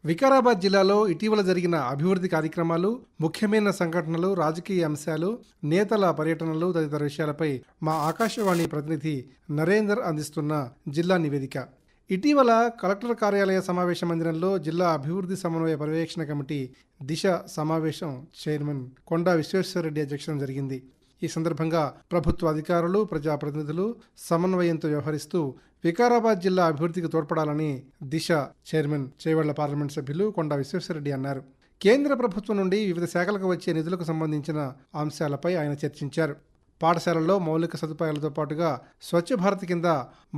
వికారాబాద్ జిల్లాలో ఇటీవల జరిగిన అభివృద్ధి కార్యక్రమాలు, ముఖ్యమైన సంఘటనలు, రాజకీయ అంశాలు, నేతల పర్యటనలు తదితర విషయాలపై మా ఆకాశవాణి ప్రతినిధి నరేందర్ అందిస్తున్న జిల్లా నివేదిక. ఇటీవల కలెక్టర్ కార్యాలయ సమావేశ మందిరంలో జిల్లా అభివృద్ధి సమన్వయ పర్యవేక్షణ కమిటీ దిశ సమావేశం చైర్మన్ కొండా విశ్వేశ్వరరెడ్డి అధ్యక్షతన జరిగింది. ఈ సందర్భంగా ప్రభుత్వ అధికారులు, ప్రజాప్రతినిధులు సమన్వయంతో వ్యవహరిస్తూ వికారాబాద్ జిల్లా అభివృద్ధికి తోడ్పడాలని దిశ చైర్మన్ చేవెళ్ల పార్లమెంట్ సభ్యులు కొండా విశ్వేశ్వరరెడ్డి అన్నారు. కేంద్ర ప్రభుత్వం నుండి వివిధ శాఖలకు వచ్చే నిధులకు సంబంధించిన అంశాలపై ఆయన చర్చించారు. పాఠశాలల్లో మౌలిక సదుపాయాలతో పాటుగా స్వచ్ఛ భారత్ కింద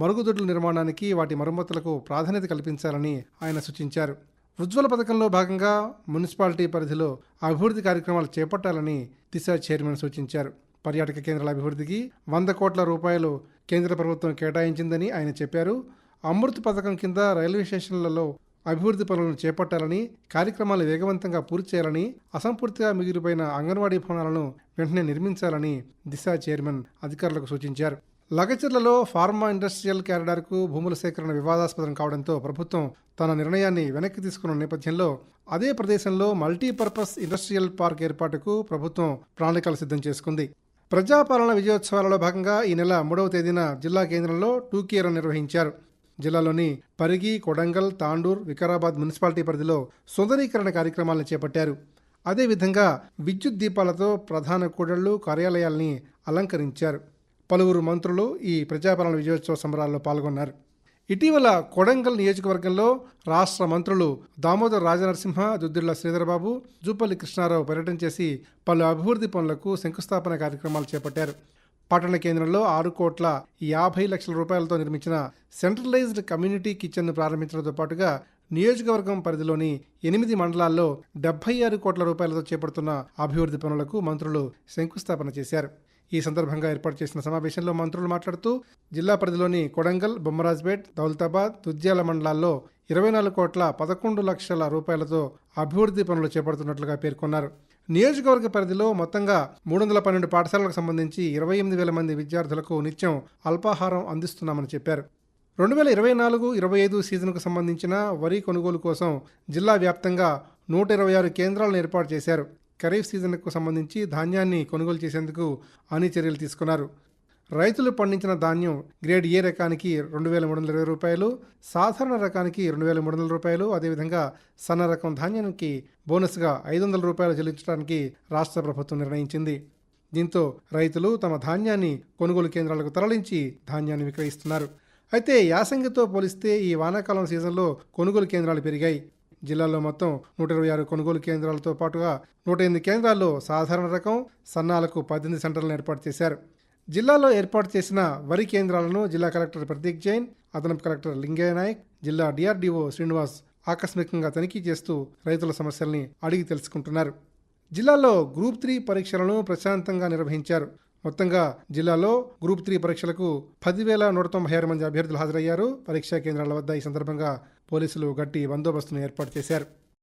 మరుగుదొడ్ల నిర్మాణానికి, వాటి మరమ్మతులకు ప్రాధాన్యత కల్పించాలని ఆయన సూచించారు. ఉజ్వల పథకంలో భాగంగా మున్సిపాలిటీ పరిధిలో అభివృద్ధి కార్యక్రమాలు చేపట్టాలని దిశ చైర్మన్ సూచించారు. పర్యాటక కేంద్రాల అభివృద్ధికి 100 కోట్ల రూపాయలు కేంద్ర ప్రభుత్వం కేటాయించిందని ఆయన చెప్పారు. అమృత్ పథకం కింద రైల్వే స్టేషన్లలో అభివృద్ధి పనులను చేపట్టాలని, కార్యక్రమాలు వేగవంతంగా పూర్తి చేయాలని, అసంపూర్తిగా మిగిలిపోయిన అంగన్వాడీ భవనాలను వెంటనే నిర్మించాలని దిశ చైర్మన్ అధికారులకు సూచించారు. లగచర్లలో ఫార్మా ఇండస్ట్రియల్ కారిడార్కు భూముల సేకరణ వివాదాస్పదం కావడంతో ప్రభుత్వం తన నిర్ణయాన్ని వెనక్కి తీసుకున్న నేపథ్యంలో అదే ప్రదేశంలో మల్టీపర్పస్ ఇండస్ట్రియల్ పార్క్ ఏర్పాటుకు ప్రభుత్వం ప్రణాళికలు సిద్ధం చేసుకుంది. ప్రజాపాలన విజయోత్సవాలలో భాగంగా ఈ నెల 3వ తేదీన జిల్లా కేంద్రంలో 2K రన్ నిర్వహించారు. జిల్లాలోని పరిగి, కొడంగల్, తాండూర్, వికారాబాద్ మున్సిపాలిటీ పరిధిలో సుందరీకరణ కార్యక్రమాలను చేపట్టారు. అదేవిధంగా విద్యుత్ దీపాలతో ప్రధాన కూడళ్లు, కార్యాలయాల్ని అలంకరించారు. పలువురు మంత్రులు ఈ ప్రజాపాలన విజయోత్సవ సంబరాల్లో పాల్గొన్నారు. ఇటీవల కొడంగల్ నియోజకవర్గంలో రాష్ట్ర మంత్రులు దామోదర్ రాజనరసింహ, దుద్దిళ్ల శ్రీధరబాబు, జూపల్లి కృష్ణారావు పర్యటన చేసి పలు అభివృద్ధి పనులకు శంకుస్థాపన కార్యక్రమాలు చేపట్టారు. పట్టణ కేంద్రంలో 6,50,00,000 రూపాయలతో నిర్మించిన సెంట్రలైజ్డ్ కమ్యూనిటీ కిచెన్ను ప్రారంభించడంతో పాటుగా నియోజకవర్గం పరిధిలోని 8 మండలాల్లో 76 కోట్ల రూపాయలతో చేపడుతున్న అభివృద్ధి పనులకు మంత్రులు శంకుస్థాపన చేశారు. ఈ సందర్భంగా ఏర్పాటు చేసిన సమావేశంలో మంత్రులు మాట్లాడుతూ జిల్లా పరిధిలోని కొడంగల్, బొమ్మరాజ్పేట్, దౌలతాబాద్, దుద్యాల మండలాల్లో 24 కోట్ల 11 లక్షల రూపాయలతో అభివృద్ధి పనులు చేపడుతున్నట్లుగా పేర్కొన్నారు. నియోజకవర్గ పరిధిలో మొత్తంగా 312 పాఠశాలలకు సంబంధించి 28,000 మంది విద్యార్థులకు నిత్యం అల్పాహారం అందిస్తున్నామని చెప్పారు. 2024-25 సీజన్కు సంబంధించిన వరి కొనుగోలు కోసం జిల్లా వ్యాప్తంగా 126 కేంద్రాలను ఏర్పాటు చేశారు. ఖరీఫ్ సీజన్కు సంబంధించి ధాన్యాన్ని కొనుగోలు చేసేందుకు అన్ని చర్యలు తీసుకున్నారు. రైతులు పండించిన ధాన్యం గ్రేడ్ ఏ రకానికి 2,320 రూపాయలు, సాధారణ రకానికి 2,300 రూపాయలు, అదేవిధంగా సన్న రకం ధాన్యానికి బోనస్గా 500 రూపాయలు చెల్లించడానికి రాష్ట్ర ప్రభుత్వం నిర్ణయించింది. దీంతో రైతులు తమ ధాన్యాన్ని కొనుగోలు కేంద్రాలకు తరలించి ధాన్యాన్ని విక్రయిస్తున్నారు. అయితే యాసంగితో పోలిస్తే ఈ వానాకాలం సీజన్లో కొనుగోలు కేంద్రాలు పెరిగాయి. జిల్లాలో మొత్తం 126 కొనుగోలు కేంద్రాలతో పాటుగా 108 కేంద్రాల్లో సాధారణ రకం, సన్నాలకు 18 సెంటర్లను ఏర్పాటు చేశారు. జిల్లాలో ఏర్పాటు చేసిన వరి కేంద్రాలను జిల్లా కలెక్టర్ ప్రతీక్ జైన్, అదనపు కలెక్టర్ లింగయ్య నాయక్, జిల్లా DRDO శ్రీనివాస్ ఆకస్మికంగా తనిఖీ చేస్తూ రైతుల సమస్యల్ని అడిగి తెలుసుకుంటున్నారు. జిల్లాలో గ్రూప్ 3 పరీక్షలను ప్రశాంతంగా నిర్వహించారు. మొత్తంగా జిల్లాలో గ్రూప్ 3 పరీక్షలకు 10,196 మంది అభ్యర్థులు హాజరయ్యారు. పరీక్షా కేంద్రాల వద్ద ఈ సందర్భంగా పోలీసులు గట్టి బందోబస్తును ఏర్పాటు చేశారు.